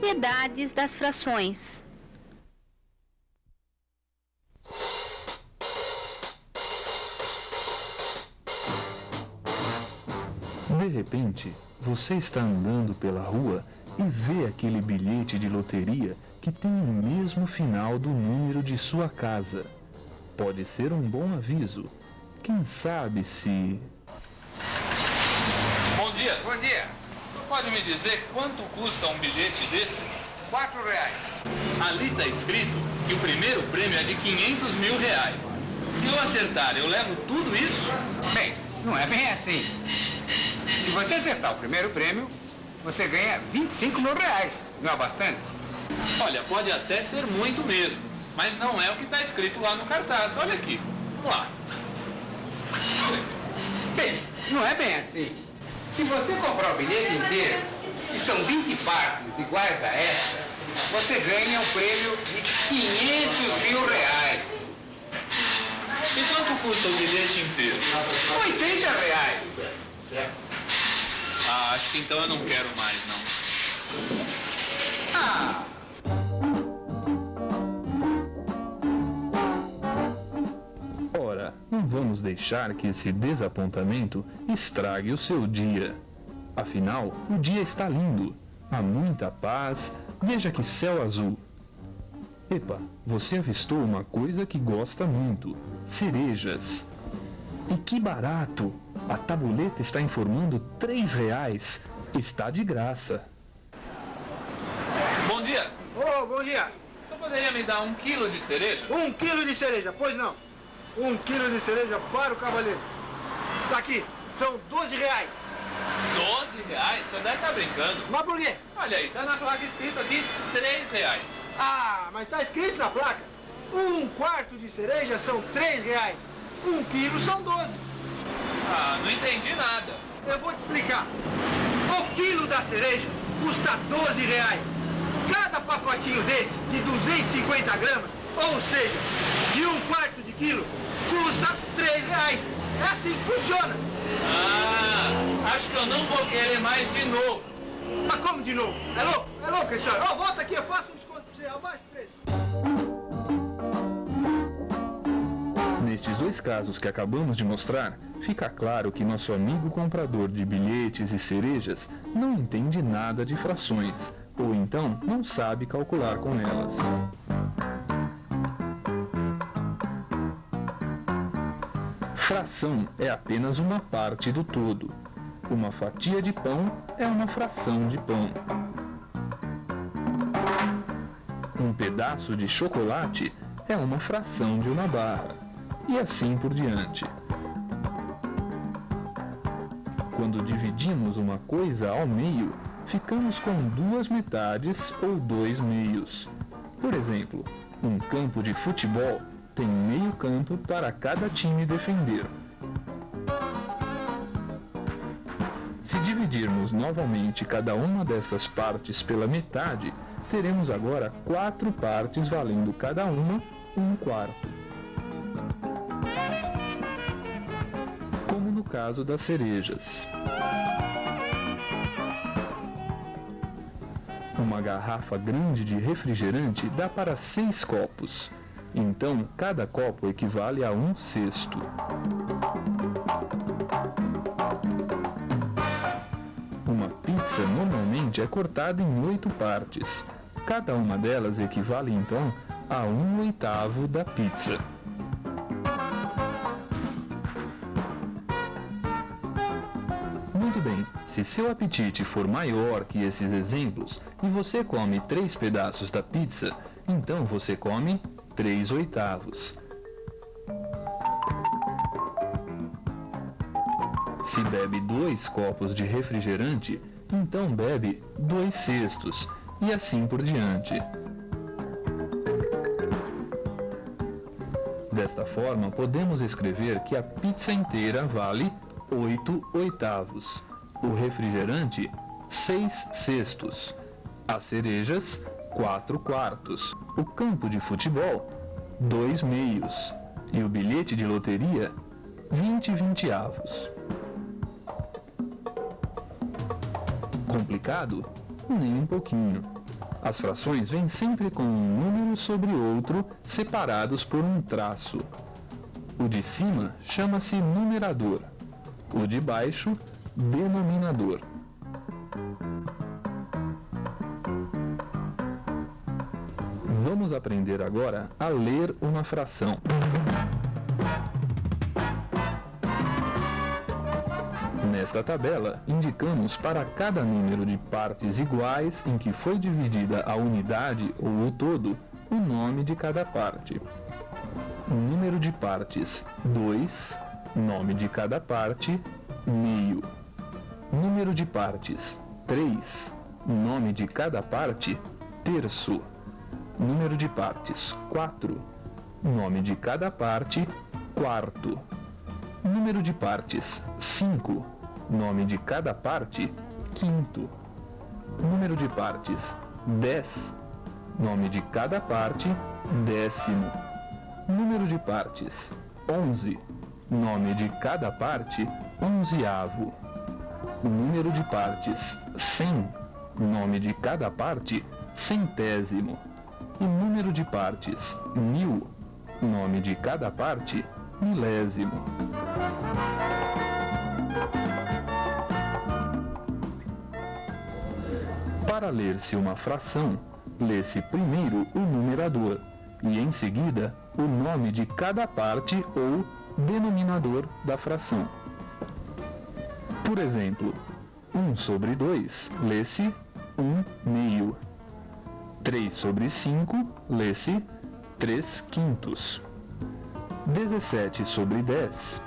propriedades das frações. De repente, você está andando pela rua e vê aquele bilhete de loteria que tem o mesmo final do número de sua casa. Pode ser um bom aviso. Quem sabe se... Bom dia. Bom dia. Você pode me dizer quanto custa um bilhete desse? R$4. Ali está escrito que o primeiro prêmio é de R$500 mil. Se eu acertar, eu levo tudo isso? Bem, não é bem assim. Se você acertar o primeiro prêmio, você ganha R$25 mil. Não é bastante? Olha, pode até ser muito mesmo, mas não é o que está escrito lá no cartaz. Olha aqui. Vamos lá. Bem, não é bem assim. Se você comprar o bilhete inteiro, e são 20 partes iguais a essa, você ganha um prêmio de R$500 mil. E quanto custa o bilhete inteiro? R$80. Ah, acho que então eu não quero mais, não. Ah! Ora, não vamos deixar que esse desapontamento estrague o seu dia. Afinal, o dia está lindo. Há muita paz. Veja que céu azul. Epa, você avistou uma coisa que gosta muito: cerejas. E que barato! A tabuleta está informando R$3. Está de graça. Bom dia. Ô, bom dia. Você poderia me dar 1 quilo de cereja? 1 quilo de cereja, pois não. 1 quilo de cereja para o cavaleiro. Tá aqui, são R$12. R$12? O senhor deve estar brincando. Mas por quê? Olha aí, tá na placa escrito aqui R$3. Ah, mas tá escrito na placa. 1/4 de cereja são R$3. 1 quilo são 12. Ah, não entendi nada. Eu vou te explicar. O quilo da cereja custa R$12. Cada pacotinho desse, de 250 gramas, ou seja, de 1/4 de quilo, custa R$3. É assim que funciona. Ah, acho que eu não vou querer mais de novo. Mas como de novo? É louco? É louco, senhora? Ó, volta aqui, eu faço um desconto pra você, abaixo o preço. Nestes dois casos que acabamos de mostrar, fica claro que nosso amigo comprador de bilhetes e cerejas não entende nada de frações, ou então não sabe calcular com elas. Fração é apenas uma parte do todo. Uma fatia de pão é uma fração de pão. Um pedaço de chocolate é uma fração de uma barra. E assim por diante. Quando dividimos uma coisa ao meio, ficamos com 2 metades ou 2 meios. Por exemplo, um campo de futebol tem meio campo para cada time defender. Se dividirmos novamente cada uma dessas partes pela metade, teremos agora 4 partes valendo cada uma 1/4. Como no caso das cerejas. Uma garrafa grande de refrigerante dá para 6 copos. Então, cada copo equivale a 1/6. Uma pizza normalmente é cortada em 8 partes. Cada uma delas equivale então a 1/8 da pizza. Muito bem, se seu apetite for maior que esses exemplos e você come 3 pedaços da pizza, então você come 3/8. Se bebe 2 copos de refrigerante, então bebe 2/6 e assim por diante. Desta forma, podemos escrever que a pizza inteira vale 8/8, o refrigerante 6/6, as cerejas 4/4, o campo de futebol 2 meios e o bilhete de loteria 20/20. Complicado? Nem um pouquinho. As frações vêm sempre com um número sobre outro, separados por um traço. O de cima chama-se numerador, o de baixo, denominador. Vamos aprender agora a ler uma fração. Nesta tabela, indicamos para cada número de partes iguais em que foi dividida a unidade ou o todo, o nome de cada parte. Número de partes 2, nome de cada parte, meio. Número de partes 3, nome de cada parte, terço. Número de partes 4, nome de cada parte, quarto. Número de partes 5, nome de cada parte, quinto. Número de partes 10, nome de cada parte, décimo. Número de partes 11, nome de cada parte, onzeavo. Número de partes 100, nome de cada parte, centésimo. E número de partes 1000, nome de cada parte, milésimo. Para ler-se uma fração, lê-se primeiro o numerador e em seguida o nome de cada parte ou denominador da fração. Por exemplo, 1 sobre 2 lê-se 1 meio. 3 sobre 5 lê-se 3 quintos. 17 sobre 10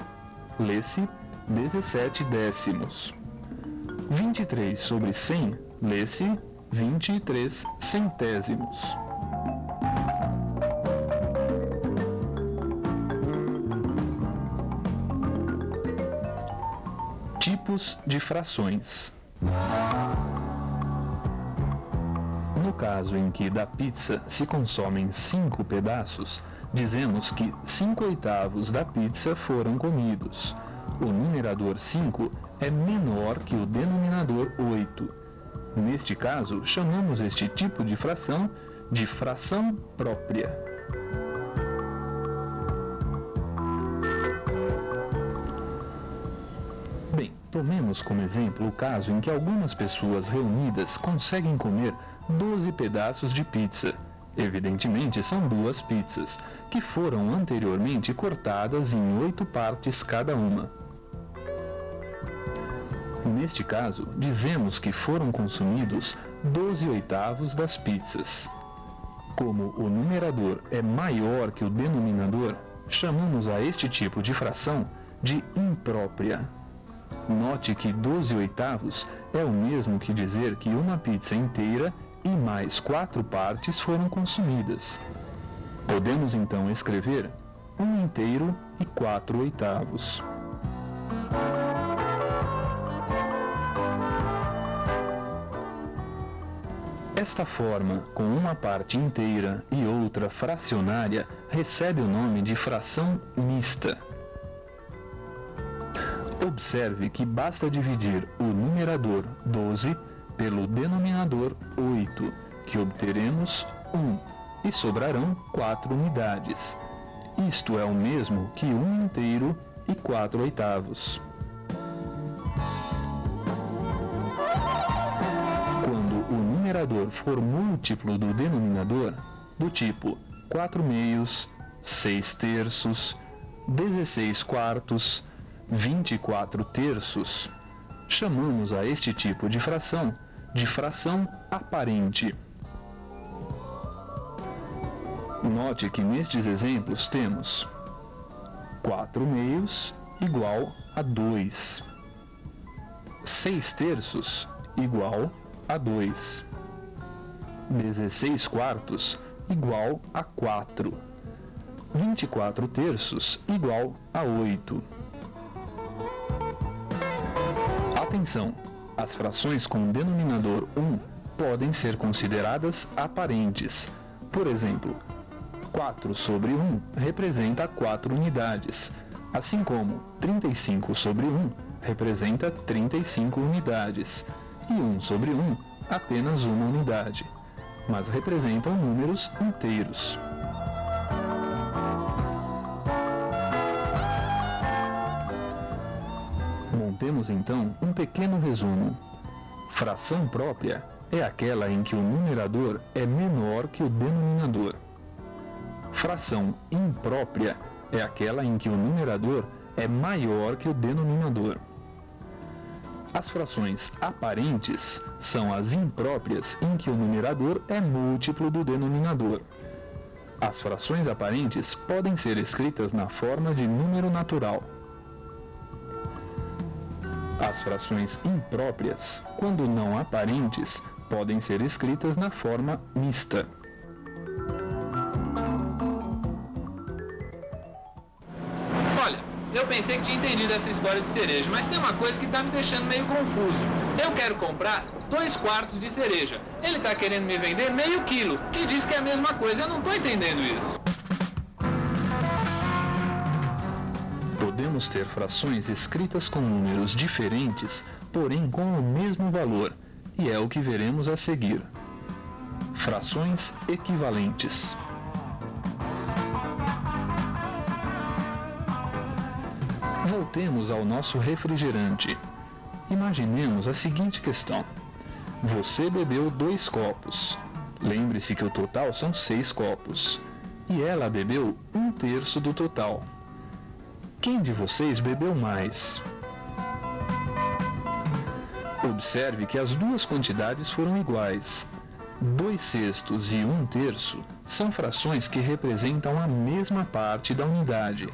lê-se 17 décimos. 23 sobre 100 lê-se 23 centésimos. Tipos de frações. No caso em que da pizza se consomem 5 pedaços, dizemos que 5/8 da pizza foram comidos. O numerador 5 é menor que o denominador 8. Neste caso, chamamos este tipo de fração de fração própria. Bem, tomemos como exemplo o caso em que algumas pessoas reunidas conseguem comer 12 pedaços de pizza. Evidentemente, são 2 pizzas, que foram anteriormente cortadas em 8 partes cada uma. Neste caso, dizemos que foram consumidos 12/8 das pizzas. Como o numerador é maior que o denominador, chamamos a este tipo de fração de imprópria. Note que 12/8 é o mesmo que dizer que uma pizza inteira e mais 4 partes foram consumidas. Podemos então escrever 1 inteiro e 4/8. Esta forma, com uma parte inteira e outra fracionária, recebe o nome de fração mista. Observe que basta dividir o numerador 12 pelo denominador 8, que obteremos 1, e sobrarão 4 unidades. Isto é o mesmo que 1 inteiro e 4/8. Quando o numerador for múltiplo do denominador, do tipo 4 meios, 6 terços, 16 quartos, 24 terços, chamamos a este tipo de fração de fração aparente. Note que nestes exemplos temos 4 meios igual a 2, 6 terços igual a 2, 16 quartos igual a 4, 24 terços igual a 8. Atenção! As frações com denominador 1 podem ser consideradas aparentes. Por exemplo, 4 sobre 1 representa 4 unidades, assim como 35 sobre 1 representa 35 unidades, e 1 sobre 1 apenas uma unidade. mas representam números inteiros. Montemos então um pequeno resumo. Fração própria é aquela em que o numerador é menor que o denominador. Fração imprópria é aquela em que o numerador é maior que o denominador. As frações aparentes são as impróprias em que o numerador é múltiplo do denominador. As frações aparentes podem ser escritas na forma de número natural. As frações impróprias, quando não aparentes, podem ser escritas na forma mista. Olha, eu pensei que tinha entendido essa história de cereja, mas tem uma coisa que está me deixando meio confuso. Eu quero comprar 2 quartos de cereja. Ele está querendo me vender meio quilo, que diz que é a mesma coisa. Eu não estou entendendo isso. Podemos ter frações escritas com números diferentes, porém com o mesmo valor, e é o que veremos a seguir. Frações equivalentes. Voltemos ao nosso refrigerante. Imaginemos a seguinte questão. Você bebeu 2 copos. Lembre-se que o total são 6 copos. E ela bebeu 1/3 do total. Quem de vocês bebeu mais? Observe que as duas quantidades foram iguais. 2/6 e 1/3 são frações que representam a mesma parte da unidade.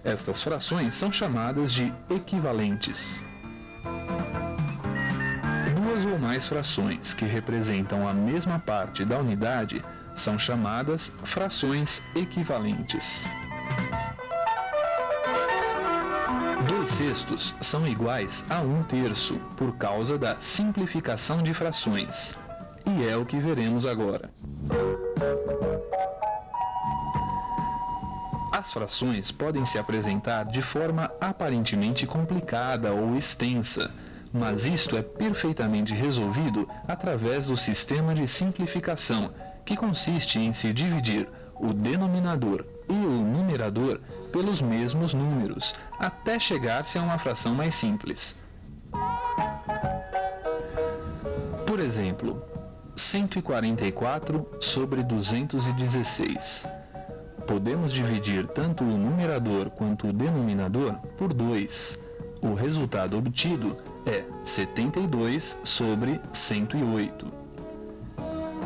Estas frações são chamadas de equivalentes. 2 ou mais frações que representam a mesma parte da unidade são chamadas frações equivalentes. 2/6 são iguais a 1/3 por causa da simplificação de frações. E é o que veremos agora. As frações podem se apresentar de forma aparentemente complicada ou extensa, mas isto é perfeitamente resolvido através do sistema de simplificação, que consiste em se dividir o denominador e o numerador pelos mesmos números, até chegar-se a uma fração mais simples. Por exemplo, 144 sobre 216. Podemos dividir tanto o numerador quanto o denominador por 2. O resultado obtido é 72 sobre 108.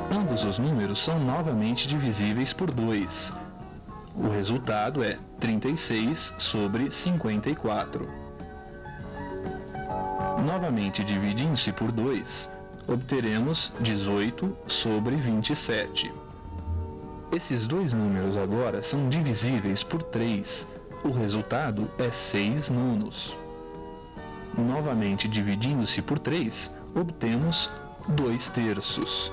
Ambos os números são novamente divisíveis por 2. O resultado é 36 sobre 54. Novamente dividindo-se por 2, obteremos 18 sobre 27. Esses dois números agora são divisíveis por 3. O resultado é 6 nonos. Novamente dividindo-se por 3, obtemos 2/3.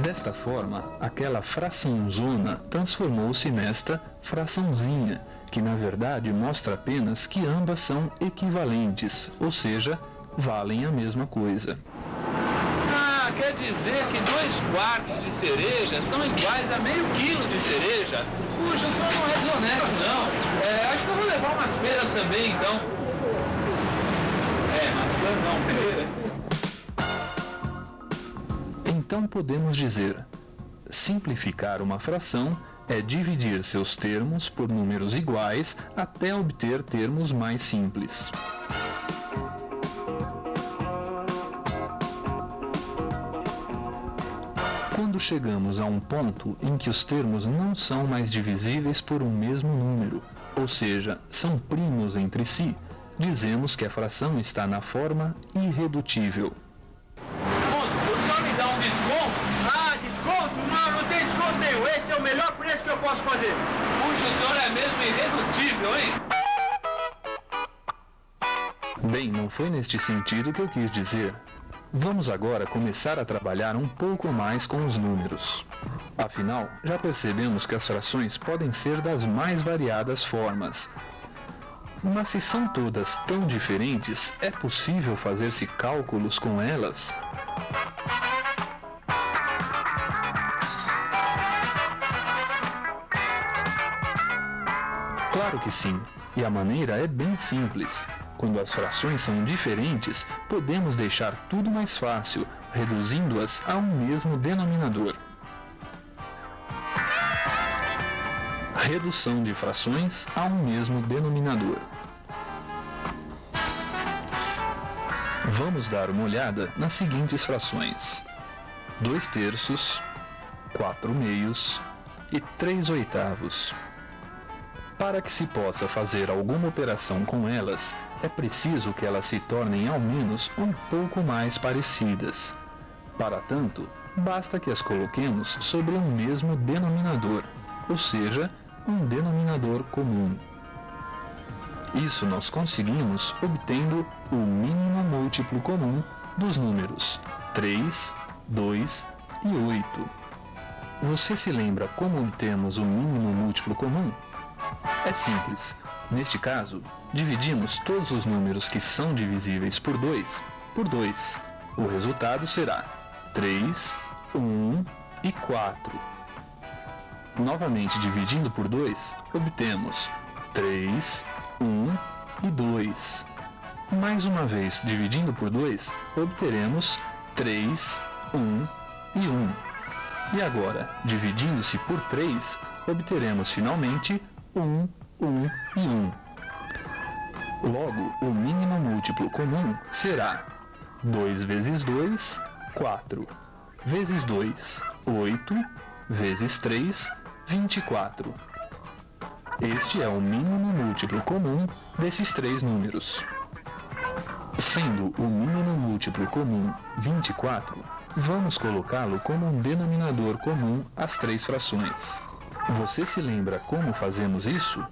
Desta forma, aquela fraçãozona transformou-se nesta fraçãozinha, que na verdade mostra apenas que ambas são equivalentes, ou seja, valem a mesma coisa. Quer dizer que 2 quartos de cereja são iguais a meio quilo de cereja? Puxa, o senhor não é desonesto, não. Acho que eu vou levar umas peras também, então. Maçã não, pera. Então podemos dizer, simplificar uma fração é dividir seus termos por números iguais até obter termos mais simples. Quando chegamos a um ponto em que os termos não são mais divisíveis por um mesmo número, ou seja, são primos entre si, dizemos que a fração está na forma irredutível. Moço, o senhor me dá um desconto? Desconto? Não tem desconto nenhum. Esse é o melhor preço que eu posso fazer. Puxa, o senhor é mesmo irredutível, hein? Bem, não foi neste sentido que eu quis dizer. Vamos agora começar a trabalhar um pouco mais com os números. Afinal, já percebemos que as frações podem ser das mais variadas formas. Mas se são todas tão diferentes, é possível fazer-se cálculos com elas? Claro que sim, e a maneira é bem simples. Quando as frações são diferentes, podemos deixar tudo mais fácil, reduzindo-as a um mesmo denominador. Redução de frações a um mesmo denominador. Vamos dar uma olhada nas seguintes frações: 2/3, 4/2 e 3/8. Para que se possa fazer alguma operação com elas, é preciso que elas se tornem ao menos um pouco mais parecidas. Para tanto, basta que as coloquemos sobre um mesmo denominador, ou seja, um denominador comum. Isso nós conseguimos obtendo o mínimo múltiplo comum dos números 3, 2 e 8. Você se lembra como obtemos o mínimo múltiplo comum? É simples. Neste caso, dividimos todos os números que são divisíveis por 2 por 2. O resultado será 3, 1 e 4. Novamente dividindo por 2, obtemos 3, 1 e 2. Mais uma vez dividindo por 2, obteremos 3, 1 e 1. E agora, dividindo-se por 3, obteremos finalmente 1, 1 e 1. Logo, o mínimo múltiplo comum será 2 vezes 2, 4, vezes 2, 8, vezes 3, 24. Este é o mínimo múltiplo comum desses três números. Sendo o mínimo múltiplo comum 24, vamos colocá-lo como um denominador comum às três frações. Você se lembra como fazemos isso?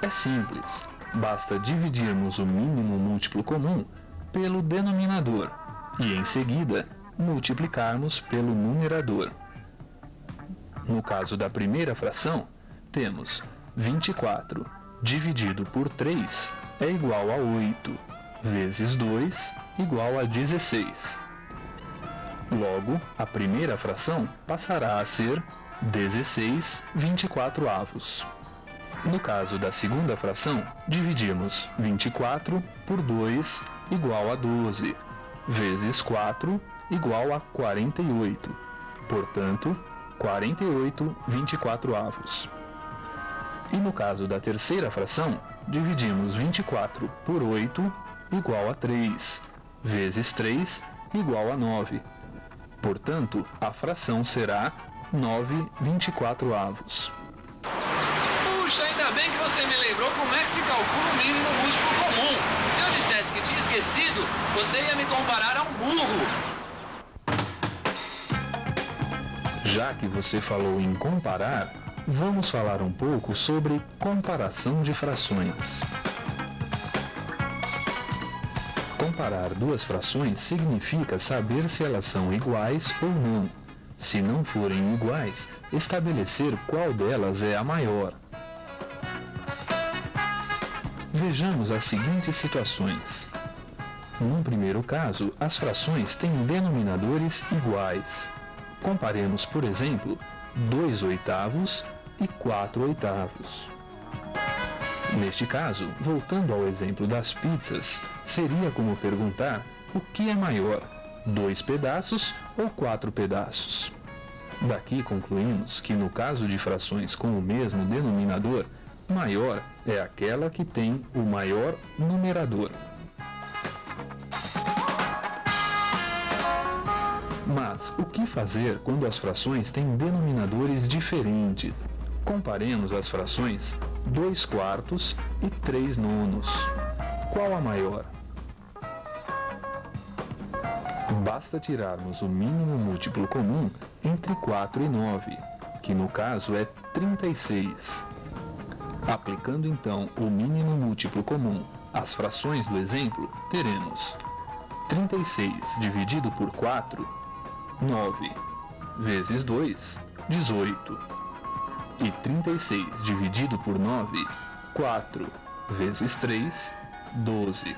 É simples, basta dividirmos o mínimo múltiplo comum pelo denominador e, em seguida, multiplicarmos pelo numerador. No caso da primeira fração, temos 24 dividido por 3 é igual a 8, vezes 2 igual a 16. Logo, a primeira fração passará a ser 16 24avos. No caso da segunda fração, dividimos 24 por 2 igual a 12, vezes 4 igual a 48. Portanto, 48 24avos. E no caso da terceira fração, dividimos 24 por 8 igual a 3, vezes 3 igual a 9. Portanto, a fração será 9 24avos. Puxa, ainda bem que você me lembrou como é que se calcula o mínimo múltiplo comum. Se eu dissesse que tinha esquecido, você ia me comparar a um burro. Já que você falou em comparar, vamos falar um pouco sobre comparação de frações. Comparar duas frações significa saber se elas são iguais ou não. Se não forem iguais, estabelecer qual delas é a maior. Vejamos as seguintes situações. Num primeiro caso, as frações têm denominadores iguais. Comparemos, por exemplo, 2/8 e 4/8. Neste caso, voltando ao exemplo das pizzas, seria como perguntar o que é maior, 2 pedaços ou 4 pedaços. Daqui concluímos que no caso de frações com o mesmo denominador, maior é aquela que tem o maior numerador. Mas o que fazer quando as frações têm denominadores diferentes? Comparemos as frações 2/4 e 3/9. Qual a maior? Basta tirarmos o mínimo múltiplo comum entre 4 e 9, que no caso é 36. Aplicando então o mínimo múltiplo comum às frações do exemplo, teremos 36 dividido por 4, 9, vezes 2, 18. E 36 dividido por 9, 4, vezes 3, 12.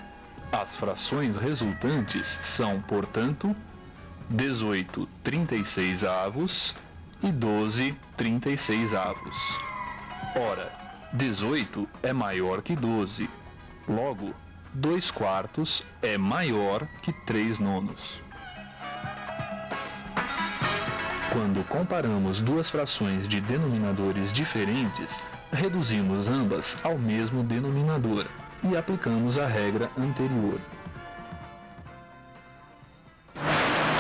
As frações resultantes são, portanto, 18 36avos e 12 36avos. Ora, 18 é maior que 12. Logo, 2/4 é maior que 3/9. Quando comparamos duas frações de denominadores diferentes, reduzimos ambas ao mesmo denominador e aplicamos a regra anterior.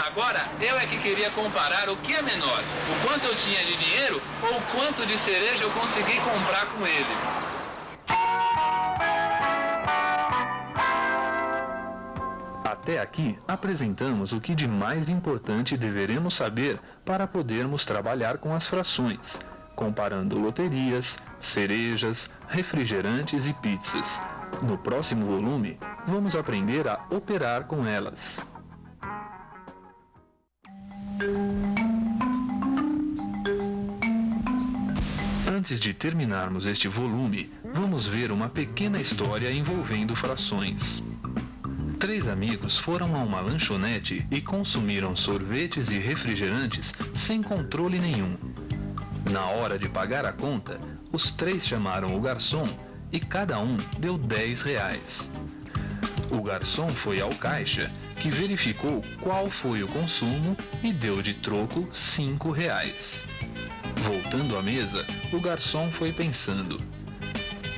Agora, eu é que queria comparar o que é menor, o quanto eu tinha de dinheiro ou o quanto de cereja eu consegui comprar com ele. Até aqui, apresentamos o que de mais importante deveremos saber para podermos trabalhar com as frações, comparando loterias, cerejas, refrigerantes e pizzas. No próximo volume, vamos aprender a operar com elas. Antes de terminarmos este volume, vamos ver uma pequena história envolvendo frações. 3 amigos foram a uma lanchonete e consumiram sorvetes e refrigerantes sem controle nenhum. Na hora de pagar a conta, os 3 chamaram o garçom e cada um deu R$10. O garçom foi ao caixa, que verificou qual foi o consumo e deu de troco R$5. Voltando à mesa, o garçom foi pensando: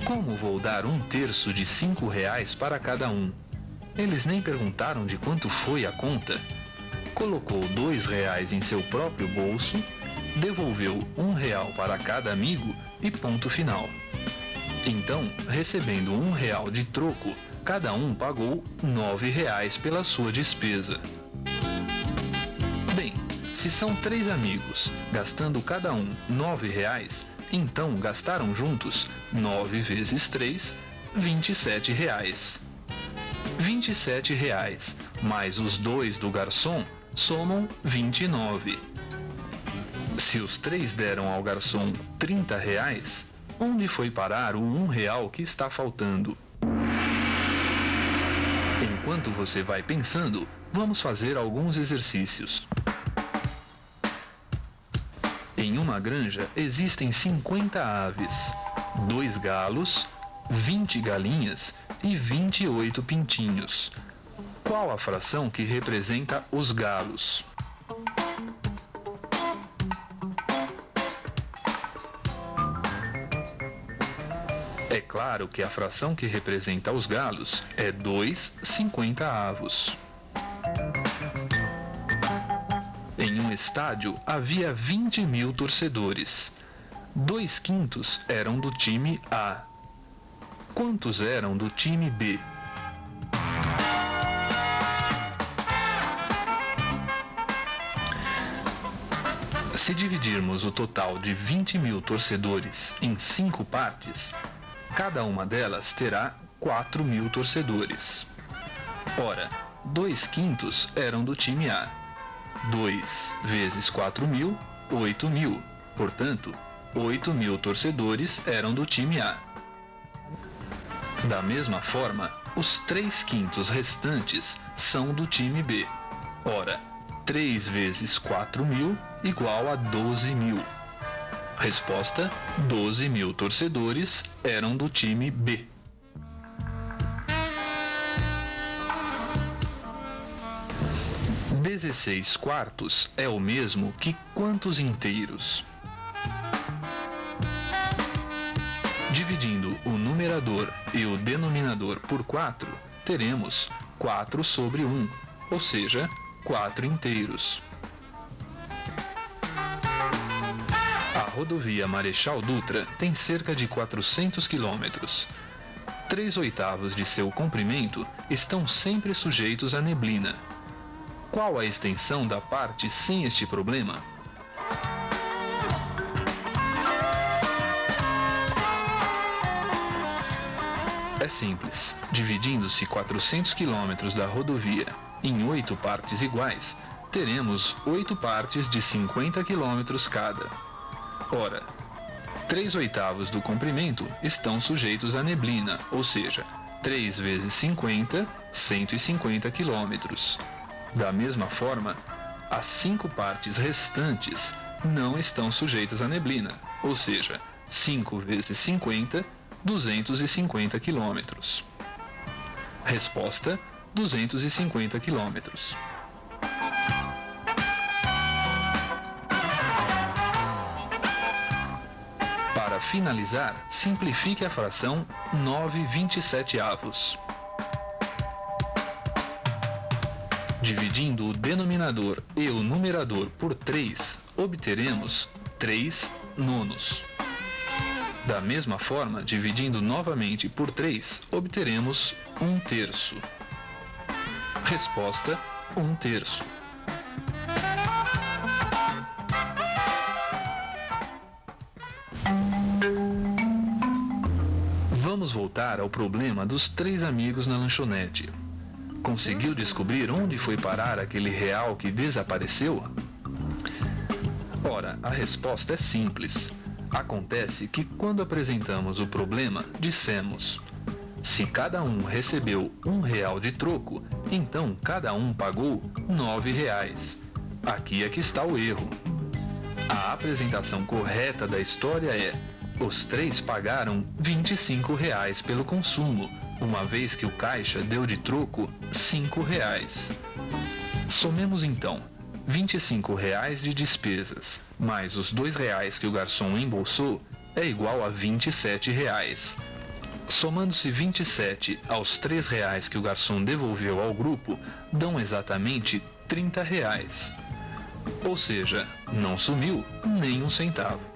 como vou dar 1/3 de R$5 para cada um? Eles nem perguntaram de quanto foi a conta. Colocou R$2 em seu próprio bolso, devolveu R$1 para cada amigo e ponto final. Então, recebendo R$1 de troco, cada um pagou R$9 pela sua despesa. Bem, se são 3 amigos, gastando cada um R$9, então gastaram juntos 9 vezes 3, R$27. R$27 mais os 2 do garçom somam 29. Se os 3 deram ao garçom R$30, onde foi parar o R$1 que está faltando? Enquanto você vai pensando, vamos fazer alguns exercícios. Em uma granja existem 50 aves, 2 galos, 20 galinhas e 28 pintinhos. Qual a fração que representa os galos? É claro que a fração que representa os galos é 2 50avos. Em um estádio havia 20.000 torcedores. 2/5 eram do time A. Quantos eram do time B? Se dividirmos o total de 20.000 torcedores em 5 partes, cada uma delas terá 4.000 torcedores. Ora, 2/5 eram do time A. 2 vezes 4.000, 8.000. Portanto, 8.000 torcedores eram do time A. Da mesma forma, os 3/5 restantes são do time B. Ora, 3 vezes 4.000 igual a 12.000. Resposta: 12.000 torcedores eram do time B. (16/4) é o mesmo que quantos inteiros? Dividindo o numerador e o denominador por 4, teremos 4 sobre 1, ou seja, 4 inteiros. A rodovia Marechal Dutra tem cerca de 400 quilômetros. 3/8 de seu comprimento estão sempre sujeitos a neblina. Qual a extensão da parte sem este problema? É simples. Dividindo-se 400 quilômetros da rodovia em 8 partes iguais, teremos 8 partes de 50 quilômetros cada. Ora, 3/8 do comprimento estão sujeitos à neblina, ou seja, 3 vezes 50, 150 quilômetros. Da mesma forma, as 5 partes restantes não estão sujeitas à neblina, ou seja, 5 vezes 50, 250 quilômetros. Resposta: 250 quilômetros. Para finalizar, simplifique a fração 9/27. Dividindo o denominador e o numerador por 3, obteremos 3 nonos. Da mesma forma, dividindo novamente por 3, obteremos 1/3. Resposta: 1/3. Vamos voltar ao problema dos 3 amigos na lanchonete. Conseguiu descobrir onde foi parar aquele real que desapareceu? Ora, a resposta é simples. Acontece que quando apresentamos o problema, dissemos: se cada um recebeu R$1 de troco, então cada um pagou R$9. Aqui é que está o erro. A apresentação correta da história é: os 3 pagaram R$25 pelo consumo, uma vez que o caixa deu de troco R$5. Somemos então R$25 de despesas, mais os R$2 que o garçom embolsou, é igual a R$27. Somando-se 27 aos R$3 que o garçom devolveu ao grupo, dão exatamente R$30. Ou seja, não sumiu nem um centavo.